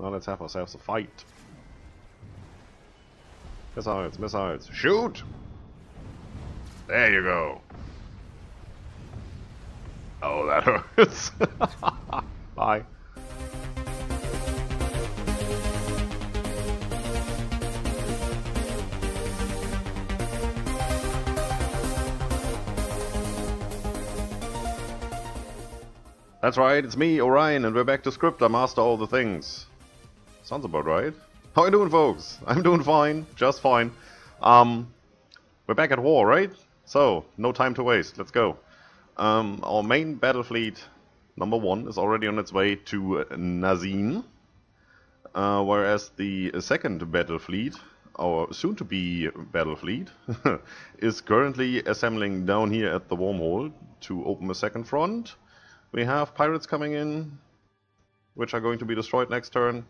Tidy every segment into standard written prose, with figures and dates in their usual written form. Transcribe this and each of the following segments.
Now let's have ourselves a fight. Missiles, missiles. Shoot! There you go. Oh, that hurts. Bye. That's right, it's me, Orion, and we're back to Scryptar, master all the things. Sounds about right. How you doing, folks? I'm doing fine, just fine. We're back at war, right? So, no time to waste, let's go. Our main battle fleet, number 1, is already on its way to Nazin. Whereas the second battle fleet, our soon-to-be battle fleet, is currently assembling down here at the wormhole to open a second front. We have pirates coming in, which are going to be destroyed next turn.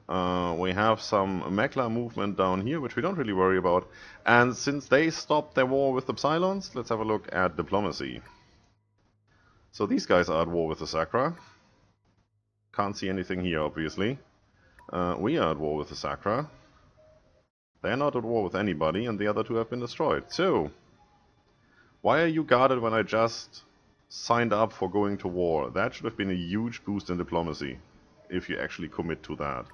We have some Mekla movement down here, which we don't really worry about. And since they stopped their war with the Psilons, let's have a look at diplomacy. So these guys are at war with the Sacra. Can't see anything here, obviously. We are at war with the Sacra. They're not at war with anybody, and the other two have been destroyed. So, why are you guarded when I just signed up for going to war? That should have been a huge boost in diplomacy, if you actually commit to that.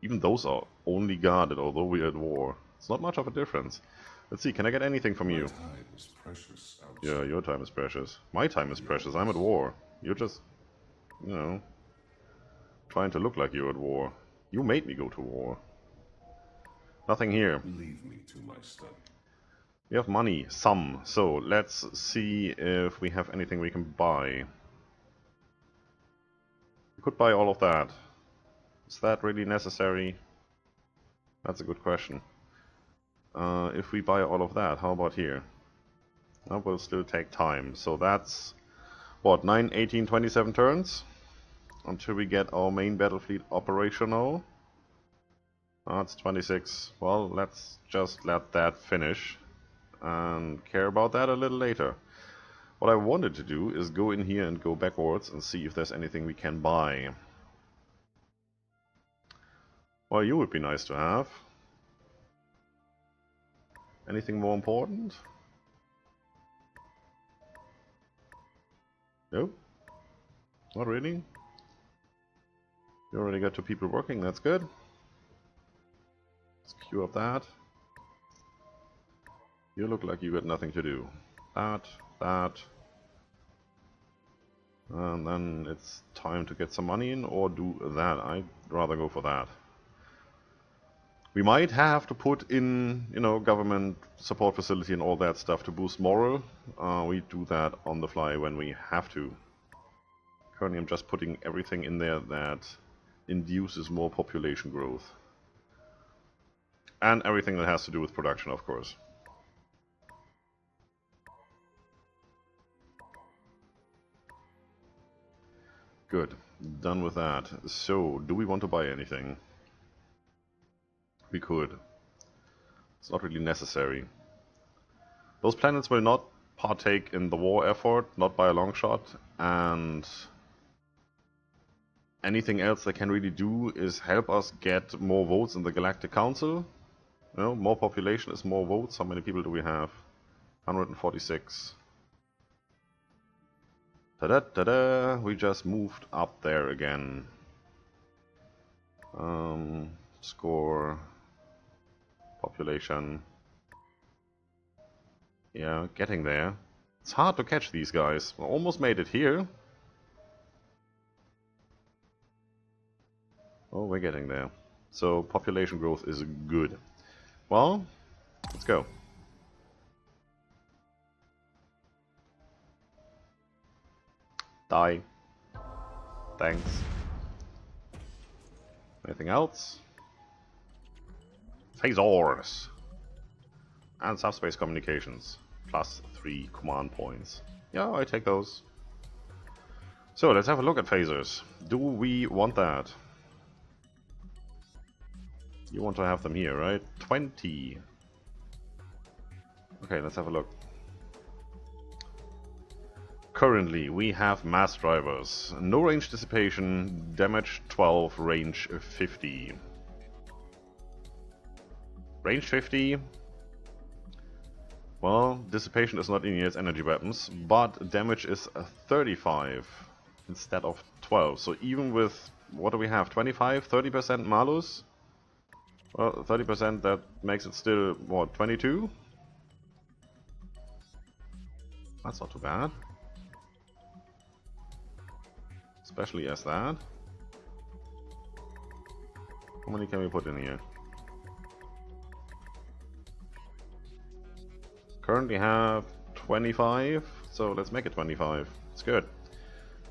Even those are only guarded, although we're at war. It's not much of a difference. Let's see, can I get anything from you? My time is precious outside. Yeah, your time is precious. My time is precious, I'm at war. You're just, you know, trying to look like you're at war. You made me go to war. Nothing here. Leave me to my study. We have money, some. So let's see if we have anything we can buy. We could buy all of that. Is that really necessary? That's a good question. If we buy all of that, how about here? That will still take time. So that's, what, 9, 18, 27 turns? Until we get our main battle fleet operational. That's 26. Well, let's just let that finish and care about that a little later. What I wanted to do is go in here and go backwards and see if there's anything we can buy. Well, you would be nice to have. Anything more important? No? Not really? You already got 2 people working, that's good. Let's queue up that. You look like you got nothing to do. That. And then it's time to get some money in, or do that. I'd rather go for that. We might have to put in, you know, government support facility and all that stuff to boost morale. We do that on the fly when we have to. Currently I'm just putting everything in there that induces more population growth. And everything that has to do with production, of course. Good. Done with that. So, do we want to buy anything? We could. It's not really necessary. Those planets will not partake in the war effort, not by a long shot, and anything else they can really do is help us get more votes in the Galactic Council. You know, more population is more votes. How many people do we have? 146. Ta-da, ta-da! We just moved up there again. Score. Population. Yeah, getting there. It's hard to catch these guys. We almost made it here. Oh, we're getting there. So, population growth is good. Well, let's go. Die. Thanks. Anything else? Phasors. And subspace communications. +3 command points. Yeah, I take those. So, let's have a look at phasers. Do we want that? You want to have them here, right? 20. Okay, let's have a look. Currently, we have mass drivers. No range dissipation, damage 12, range 50. Range 50. Well, dissipation is not in its energy weapons, but damage is 35 instead of 12. So even with, what do we have, 25, 30% malus? Well, 30%, that makes it still, what, 22? That's not too bad. Especially as that. How many can we put in here? Currently have 25, so let's make it 25. It's good.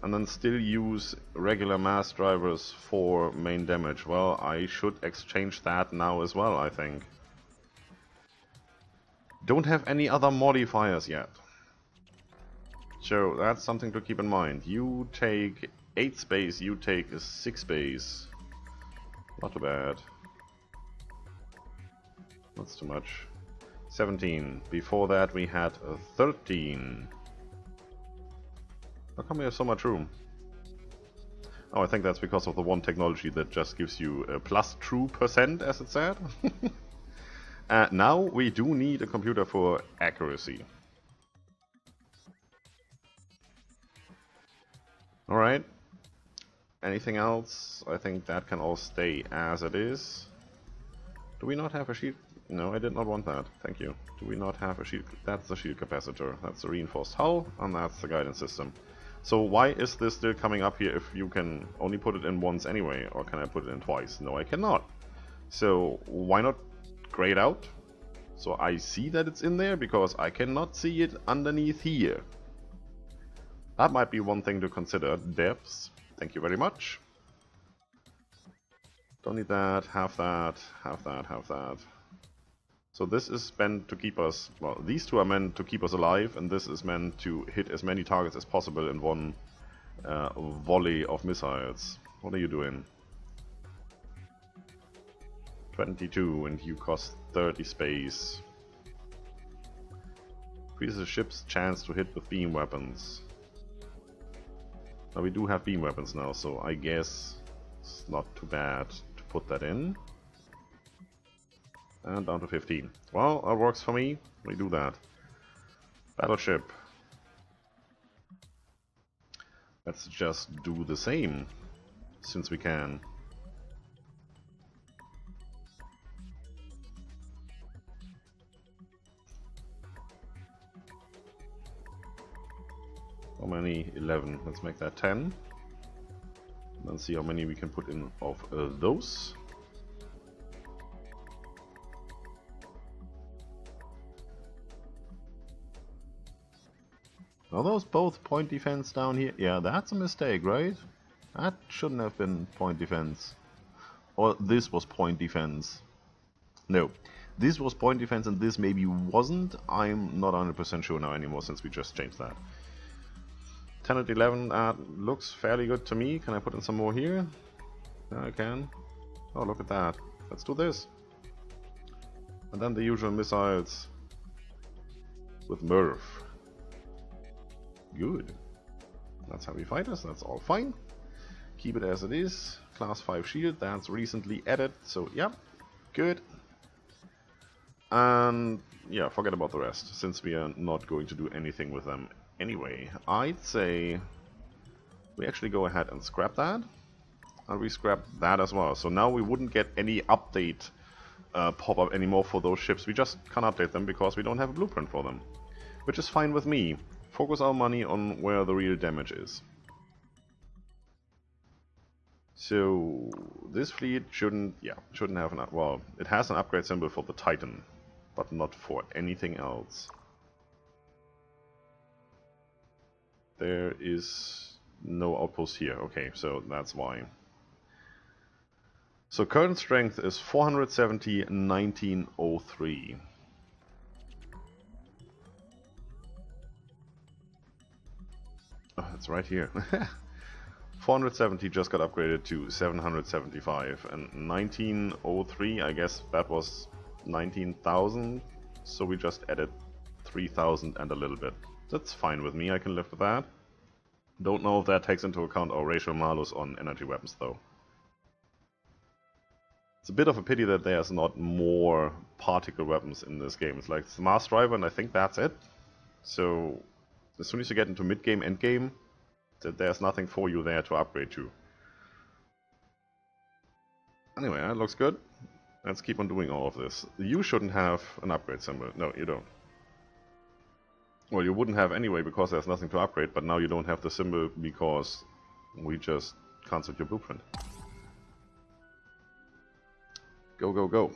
And then still use regular mass drivers for main damage. Well, I should exchange that now as well, I think. Don't have any other modifiers yet. So that's something to keep in mind. You take 8 space, you take 6 space. Not too bad. That's too much. 17. Before that we had 13. How come we have so much room? Oh, I think that's because of the one technology that just gives you a plus true %, as it said. Now we do need a computer for accuracy. Alright. Anything else? I think that can all stay as it is. Do we not have a shield? No, I did not want that. Thank you. Do we not have a shield? That's the shield capacitor. That's the reinforced hull, and that's the guidance system. So why is this still coming up here if you can only put it in once anyway? Or can I put it in twice? No, I cannot. So why not grayed out? So I see that it's in there because I cannot see it underneath here. That might be one thing to consider. Depths. Thank you very much. Don't need that. Have that. Have that. Have that. So this is meant to keep us, well, these two are meant to keep us alive, and this is meant to hit as many targets as possible in one volley of missiles. What are you doing? 22, and you cost 30 space. Increases the ship's chance to hit with beam weapons. Now we do have beam weapons now, so I guess it's not too bad to put that in. And down to 15. Well, that works for me. We do that. Battleship. Let's just do the same, since we can. How many? 11. Let's make that 10. And then see how many we can put in of those. Are those both point defense down here? Yeah, that's a mistake, right? That shouldn't have been point defense. Or this was point defense. No, this was point defense and this maybe wasn't. I'm not 100% sure now anymore since we just changed that. 10 and 11, that looks fairly good to me. Can I put in some more here? Yeah, I can. Oh, look at that. Let's do this. And then the usual missiles with Murph. Good. That's heavy fighters, that's all fine. Keep it as it is. Class 5 shield, that's recently added, so yeah, good. And yeah, forget about the rest, since we are not going to do anything with them anyway. I'd say we actually go ahead and scrap that. And we scrap that as well. So now we wouldn't get any update pop-up anymore for those ships. We just can't update them because we don't have a blueprint for them. Which is fine with me. Focus our money on where the real damage is. So this fleet shouldn't have an, well, it has an upgrade symbol for the Titan, but not for anything else. There is no outpost here. Okay, so that's why. So current strength is 470, 1903. Oh, it's right here. 470 just got upgraded to 775, and 1903, I guess that was 19,000, so we just added 3,000 and a little bit. That's fine with me, I can live with that. Don't know if that takes into account our racial malus on energy weapons though. It's a bit of a pity that there's not more particle weapons in this game. It's like it's the Mars Driver and I think that's it. So as soon as you get into mid-game, end-game, there's nothing for you there to upgrade to. Anyway, that looks good. Let's keep on doing all of this. You shouldn't have an upgrade symbol. No, you don't. Well, you wouldn't have anyway because there's nothing to upgrade, but now you don't have the symbol because we just cancelled your blueprint. Go, go, go.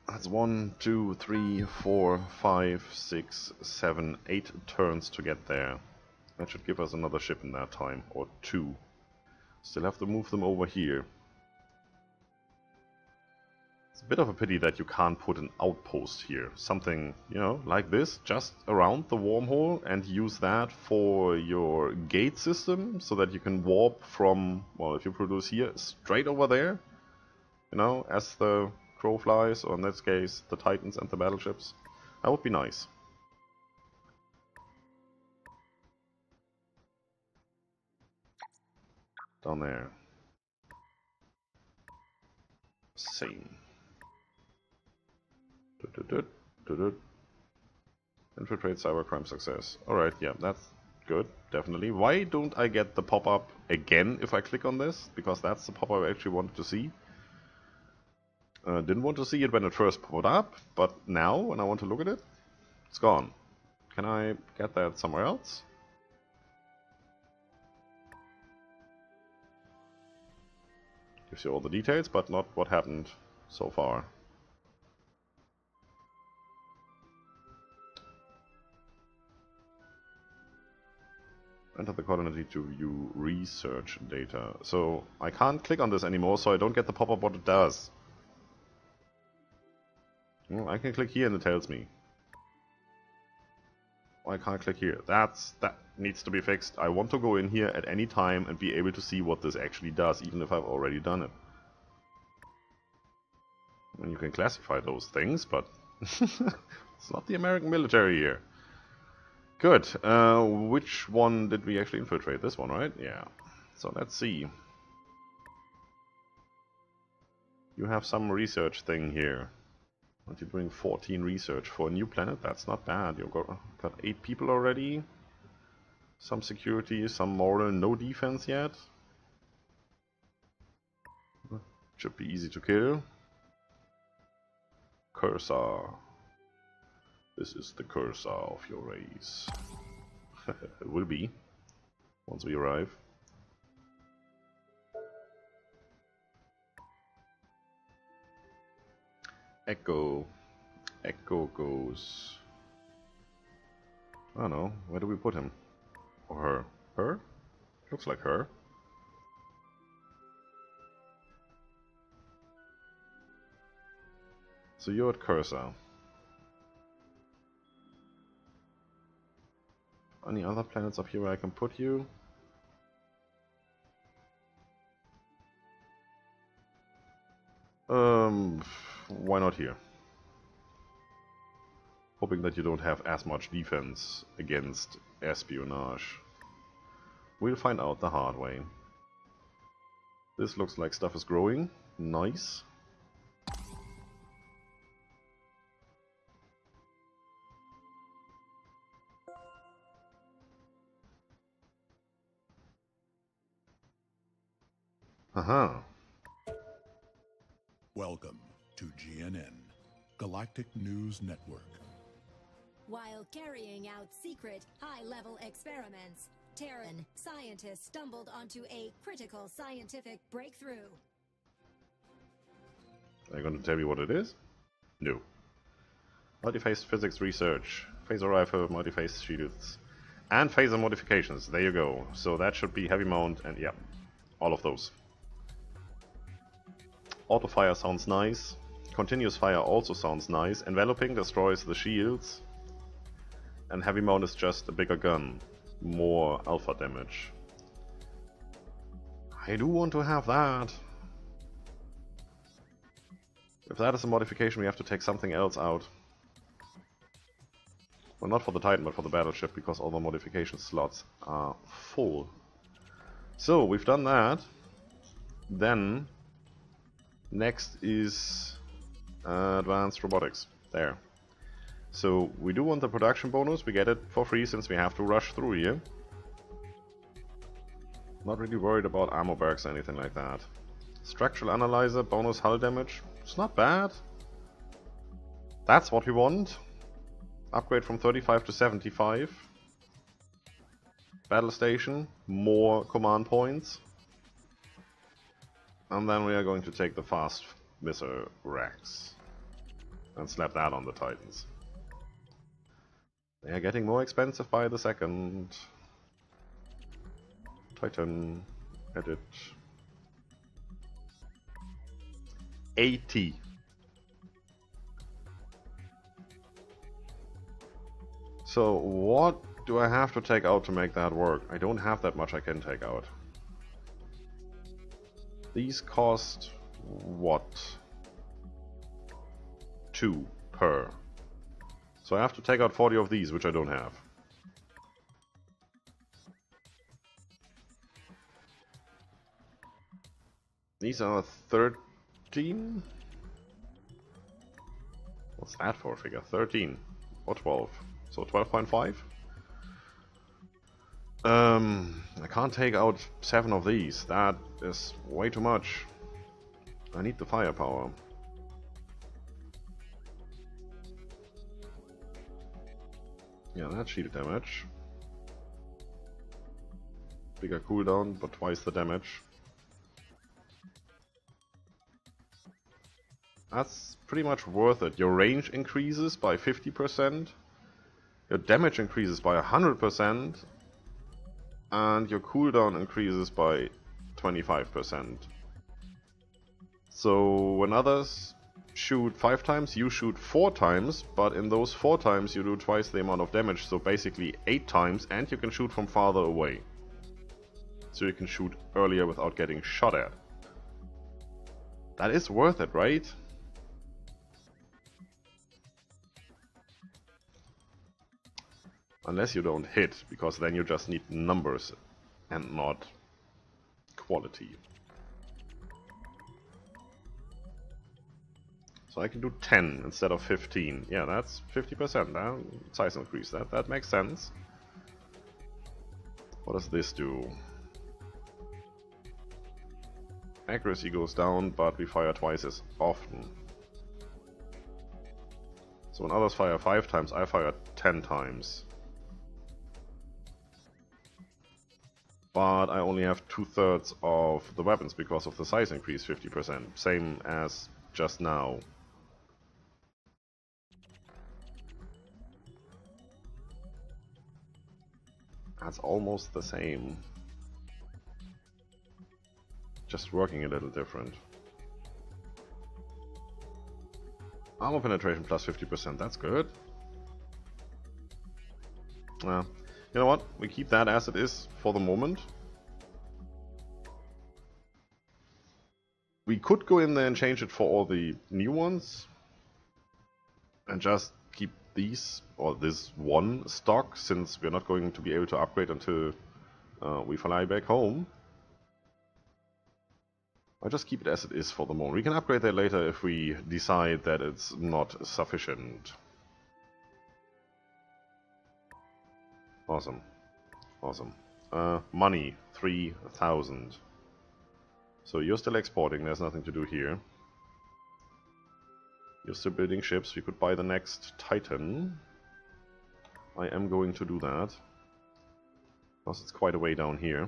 That's 1, 2, 3, 4, 5, 6, 7, 8 turns to get there. That should give us another ship in that time, or 2. Still have to move them over here. It's a bit of a pity that you can't put an outpost here. Something, you know, like this, just around the wormhole, and use that for your gate system, so that you can warp from, well, if you produce here, straight over there. You know, as the crow flies, or in this case, the Titans and the battleships. That would be nice. Down there. Same. Infiltrate cybercrime success. Alright, yeah, that's good, definitely. Why don't I get the pop-up again if I click on this? Because that's the pop-up I actually wanted to see. Didn't want to see it when it first popped up, but now, when I want to look at it, it's gone. Can I get that somewhere else? Gives you all the details, but not what happened so far. Enter the coordinate to view research data. So I can't click on this anymore, so I don't get the pop-up what it does. Well, I can click here and it tells me. I can't click here. That needs to be fixed. I want to go in here at any time and be able to see what this actually does, even if I've already done it. And you can classify those things, but it's not the American military here. Good. Which one did we actually infiltrate? This one, right? Yeah. So let's see. You have some research thing here. Aren't you doing 14 research for a new planet? That's not bad. You've got 8 people already. Some security, some moral, no defense yet. Should be easy to kill. Cursor. This is the cursor of your race. It will be, once we arrive. Echo. Echo goes... I don't know, where do we put him? Or her? Her? Looks like her. So you're at Cursor. Any other planets up here where I can put you? Why not here? Hoping that you don't have as much defense against espionage. We'll find out the hard way. This looks like stuff is growing. Nice. Haha. Welcome to GNN, Galactic News Network. While carrying out secret, high-level experiments, Terran scientists stumbled onto a critical scientific breakthrough. Are you going to tell me what it is? No. Multi-phase physics research, phaser rifle, multi-phase shields, and phaser modifications. There you go. So that should be heavy mount, and yeah, all of those. Auto fire sounds nice. Continuous fire also sounds nice. Enveloping destroys the shields. And heavy mount is just a bigger gun. More alpha damage. I do want to have that. If that is a modification, we have to take something else out. Well, not for the Titan, but for the battleship, because all the modification slots are full. So, we've done that. Then, next is advanced robotics. There. So, we do want the production bonus. We get it for free since we have to rush through here. Not really worried about ammo barracks or anything like that. Structural analyzer, bonus hull damage. It's not bad. That's what we want. Upgrade from 35 to 75. Battle station, more command points. And then we are going to take the fast missile racks and slap that on the Titans. They are getting more expensive by the second. Titan, edit. 80. So what do I have to take out to make that work? I don't have that much I can take out. These cost what? 2 per. So I have to take out 40 of these, which I don't have. These are 13? What's that for a figure? 13 or 12. So 12.5. I can't take out 7 of these. That is way too much. I need the firepower. Yeah, that's shield damage. Bigger cooldown, but twice the damage. That's pretty much worth it. Your range increases by 50%. Your damage increases by 100%, and your cooldown increases by 25%. So when others shoot 5 times, you shoot 4 times, but in those 4 times you do twice the amount of damage, so basically 8 times, and you can shoot from farther away. So you can shoot earlier without getting shot at. That is worth it, right? Unless you don't hit, because then you just need numbers and not quality. So I can do 10 instead of 15. Yeah, that's 50%. Size increase. That makes sense. What does this do? Accuracy goes down, but we fire twice as often. So when others fire 5 times, I fire 10 times. But I only have 2/3 of the weapons because of the size increase 50%. Same as just now. That's almost the same. Just working a little different. Armor penetration plus 50%, that's good. You know what? We keep that as it is for the moment. We could go in there and change it for all the new ones. And just keep these, or this one stock, since we're not going to be able to upgrade until we fly back home. I'll just keep it as it is for the moment. We can upgrade that later if we decide that it's not sufficient. Awesome. Awesome. Money, 3,000. So you're still exporting, there's nothing to do here. You're still building ships, we could buy the next Titan. I am going to do that. Because it's quite a way down here.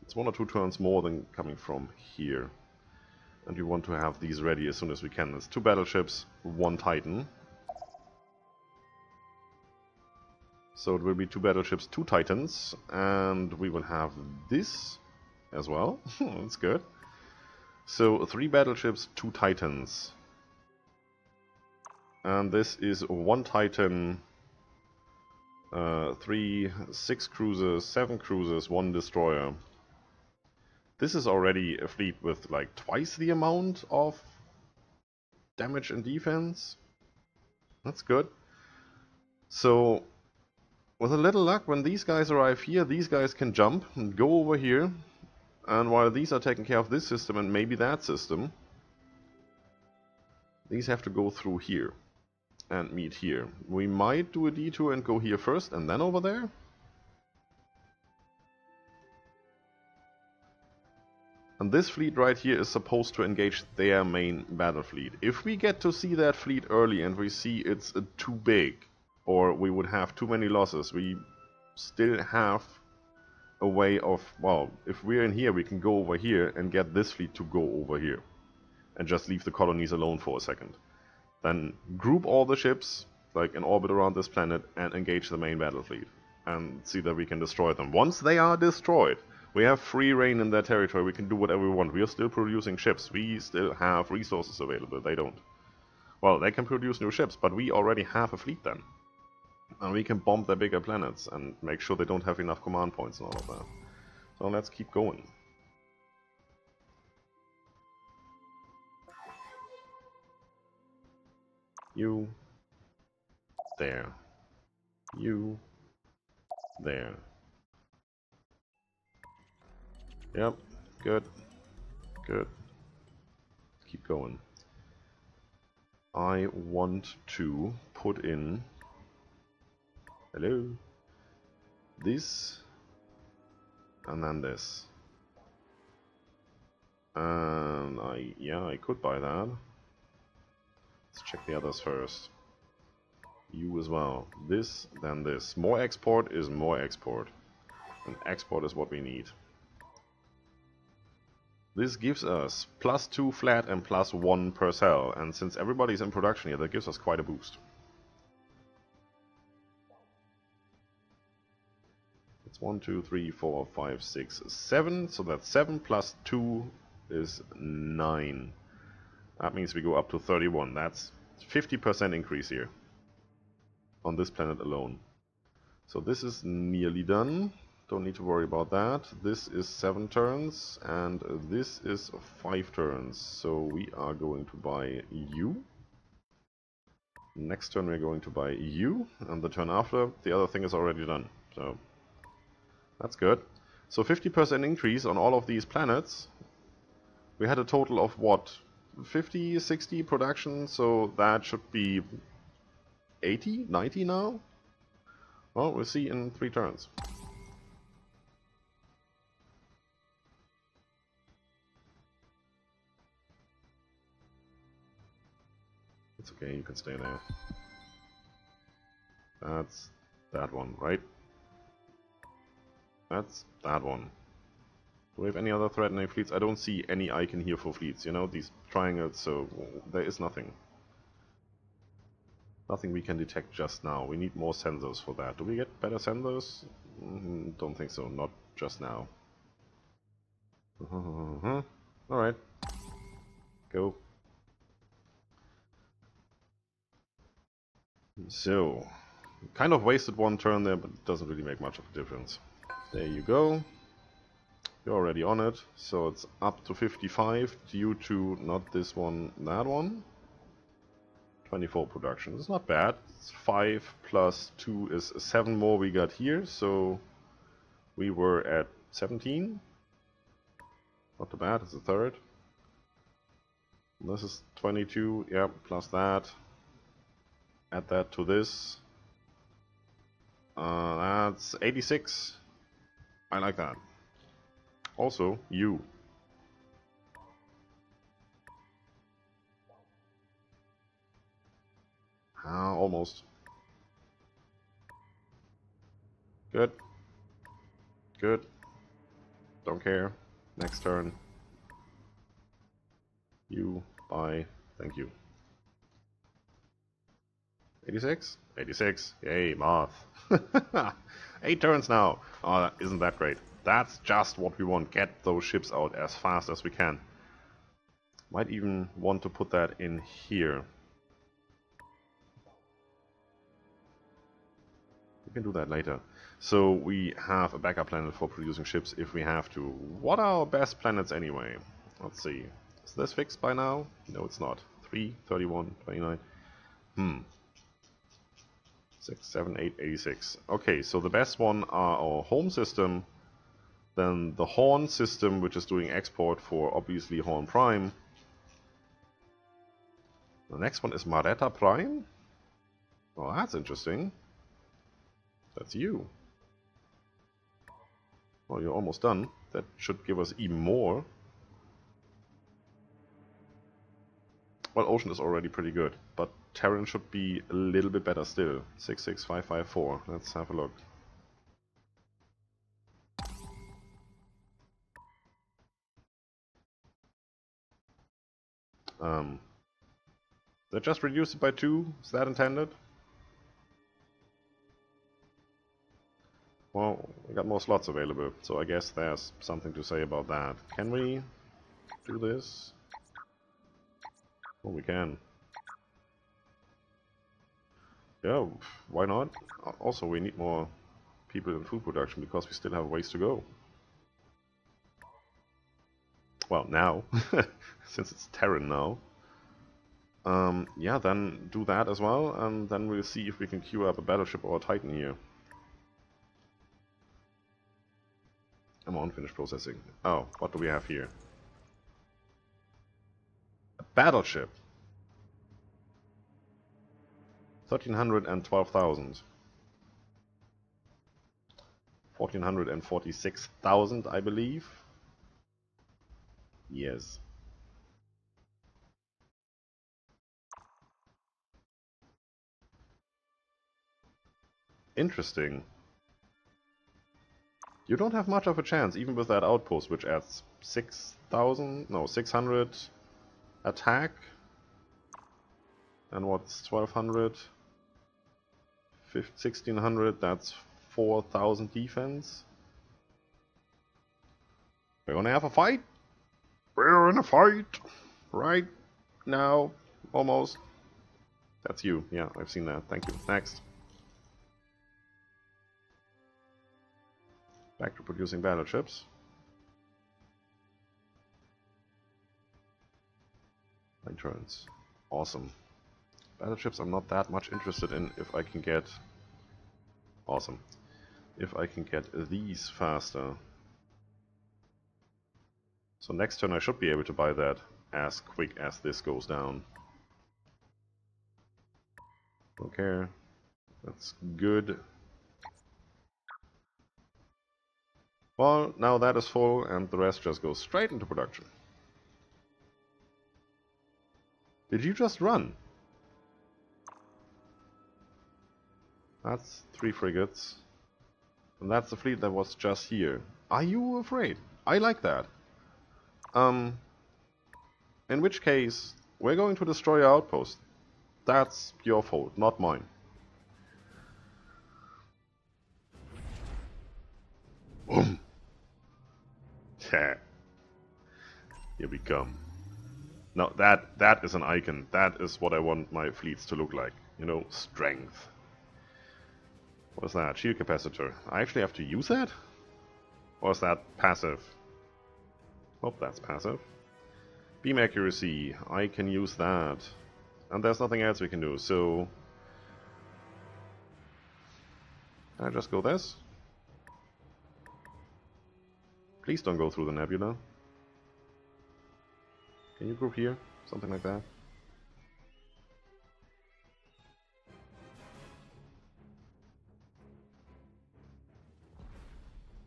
It's 1 or 2 turns more than coming from here. And we want to have these ready as soon as we can. It's 2 battleships, 1 Titan. So it will be 2 battleships, 2 Titans, and we will have this as well. That's good. So 3 battleships, 2 Titans. And this is 1 Titan, 6 cruisers, 7 cruisers, 1 destroyer. This is already a fleet with like twice the amount of damage and defense. That's good. So, with a little luck, when these guys arrive here, these guys can jump and go over here. And while these are taking care of this system and maybe that system, these have to go through here and meet here. We might do a detour and go here first and then over there. And this fleet right here is supposed to engage their main battle fleet. If we get to see that fleet early and we see it's too big, or we would have too many losses, we still have a way of, well, if we're in here, we can go over here and get this fleet to go over here. And just leave the colonies alone for a second. Then group all the ships, like in orbit around this planet, and engage the main battle fleet. And see that we can destroy them. Once they are destroyed, we have free reign in their territory, we can do whatever we want. We are still producing ships, we still have resources available, they don't. Well, they can produce new ships, but we already have a fleet then. And we can bomb their bigger planets and make sure they don't have enough command points and all of that. So let's keep going. You. There. You. There. Yep, good. Good. Let's keep going. I want to put in... Hello? This. And then this. And I could buy that. Let's check the others first. You as well. This, then this. More export is more export. And export is what we need. This gives us +2 flat and +1 per cell, and since everybody's in production here, that gives us quite a boost. It's 1, 2, 3, 4, 5, 6, 7, so that's 7 plus 2 is 9. That means we go up to 31. That's 50% increase here on this planet alone. So this is nearly done. Don't need to worry about that. This is 7 turns, and this is 5 turns. So we are going to buy you. Next turn we're going to buy you, and the turn after, the other thing is already done. So that's good. So 50% increase on all of these planets. We had a total of what? 50, 60 production, so that should be 80, 90 now? Well, we'll see in 3 turns. It's okay, you can stay there. That's that one, right? That's that one. Do we have any other threatening fleets? I don't see any icon here for fleets, you know, these triangles, so there is nothing. Nothing we can detect just now. We need more sensors for that. Do we get better sensors? Don't think so, not just now. Alright. Go. So, kind of wasted 1 turn there, but it doesn't really make much of a difference. There you go. You're already on it, so it's up to 55 due to not this one, that one. 24 production. It's not bad. It's 5 plus 2 is 7 more we got here, so we were at 17. Not too bad, it's a third. This is 22, yeah, plus that. Add that to this. That's 86. I like that. Also, you. Almost. Good. Good. Don't care. Next turn. You. Bye. Thank you. 86? 86. Yay, math. 8 turns now. Oh, isn't that great? That's just what we want. Get those ships out as fast as we can. Might even want to put that in here. We can do that later. So we have a backup planet for producing ships if we have to. What are our best planets anyway? Let's see. Is this fixed by now? No, it's not. 3, 31, 29. 6, 7, 8, 86. Okay, so the best one are our home system, then the Horn system, which is doing export for obviously Horn Prime. The next one is Maretta Prime. Well, that's interesting. That's you. Well, you're almost done. That should give us even more. Well, Ocean is already pretty good, but Terran should be a little bit better still. 66554. Let's have a look. They just reduced it by 2. Is that intended? Well, we got more slots available, so I guess there's something to say about that. Can we do this? Oh, we can. Yeah, why not? Also, we need more people in food production because we still have ways to go. Well, now, since it's Terran now. Yeah, then do that as well, and then we'll see if we can queue up a battleship or a Titan here. I'm on finished processing. Oh, what do we have here? A battleship. 1,300 and 12,000. 1,446,000, I believe. Yes. Interesting. You don't have much of a chance, even with that outpost, which adds 6,000, no, 600 attack. And what's 1,200? 1,600, that's 4,000 defense. We're gonna have a fight? We're in a fight! Right now, almost. That's you, yeah, I've seen that, thank you. Next. Back to producing battleships. 9 turns. Awesome. Battleships I'm not that much interested in if I can get... Awesome. If I can get these faster. So next turn I should be able to buy that as quick as this goes down. Don't care. That's good. Well, now that is full and the rest just goes straight into production. Did you just run? That's 3 frigates. And that's the fleet that was just here. Are you afraid? I like that. In which case, we're going to destroy your outpost. That's your fault, not mine. Boom! Here we come. Now that is an icon. That is what I want my fleets to look like. You know, strength. What is that? Shield capacitor. I actually have to use that? Or is that passive? Oh, that's passive. Beam accuracy. I can use that. And there's nothing else we can do, so... Can I just go this? Please don't go through the nebula. Can you group here? Something like that.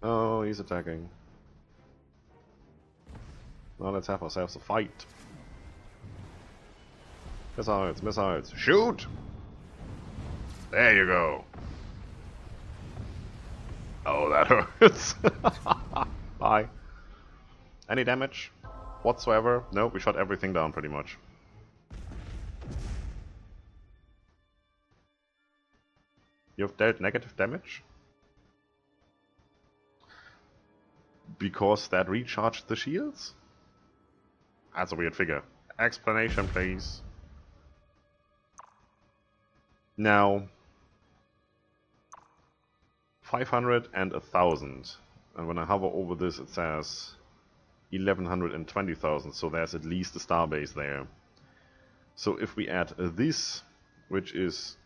Oh, he's attacking. Now let's have ourselves a fight. Missiles, missiles. Shoot! There you go. Oh, that hurts. Bye. Any damage whatsoever? No, we shot everything down pretty much. You've dealt negative damage? Because that recharged the shields? That's a weird figure. Explanation, please. Now, 500 and 1,000. And when I hover over this, it says 1,100 and 20,000. So there's at least a starbase there. So if we add this, which is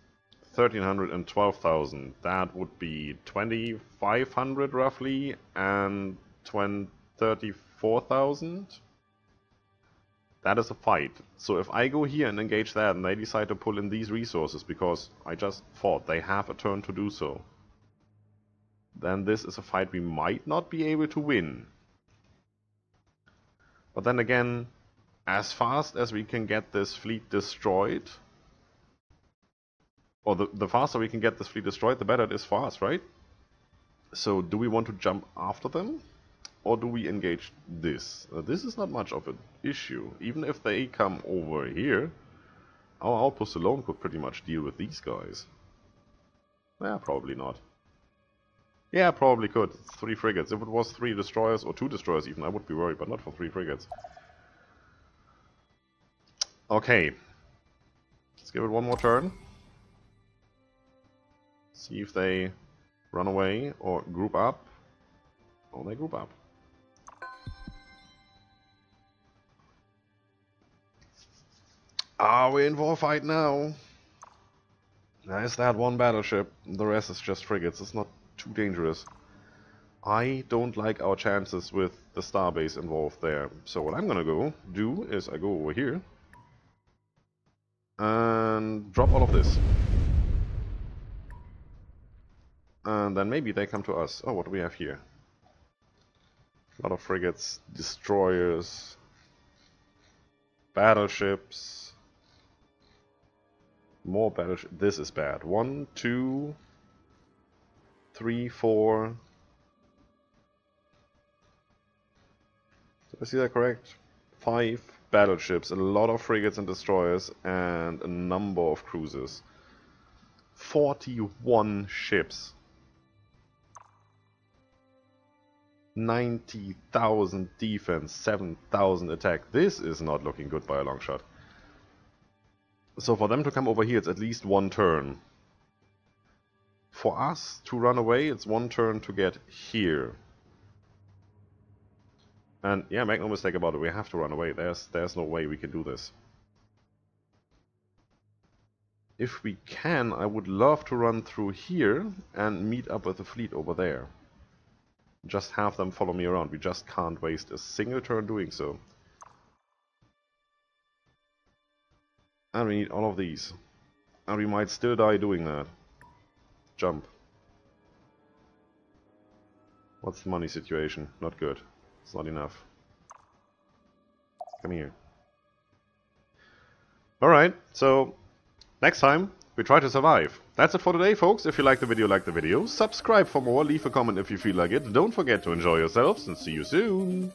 1,300 and 12,000. That would be 2,500 roughly, and 34,000. That is a fight. So if I go here and engage that, and they decide to pull in these resources, because I just thought they have a turn to do so, then this is a fight we might not be able to win. But then again, as fast as we can get this fleet destroyed, or the faster we can get this fleet destroyed, the better it is for us, right? So do we want to jump after them? Or do we engage this? This is not much of an issue. Even if they come over here, our outpost alone could pretty much deal with these guys. Yeah, probably not. Yeah, probably could. It's 3 frigates. If it was 3 destroyers, or 2 destroyers even, I would be worried, but not for 3 frigates. Okay. Let's give it one more turn. See if they run away or group up. Oh, they group up. We're in for a fight now. There's that one battleship. The rest is just frigates. It's not too dangerous. I don't like our chances with the starbase involved there. So what I'm gonna do is I go over here and drop all of this. And then maybe they come to us. Oh, what do we have here? A lot of frigates, destroyers, battleships. More battleships. This is bad. 1, 2, 3, 4. Did I see that correct? 5 battleships, a lot of frigates and destroyers, and a number of cruisers. 41 ships. 90,000 defense, 7,000 attack. This is not looking good by a long shot. So for them to come over here, it's at least 1 turn. For us to run away, it's 1 turn to get here. And yeah, make no mistake about it, we have to run away. There's no way we can do this. If we can, I would love to run through here and meet up with the fleet over there. Just have them follow me around. We just can't waste a single turn doing so. And we need all of these. And we might still die doing that. Jump. What's the money situation? Not good. It's not enough. Come here. Alright, so next time we try to survive. That's it for today, folks. If you like the video, subscribe for more, leave a comment if you feel like it. Don't forget to enjoy yourselves, and see you soon.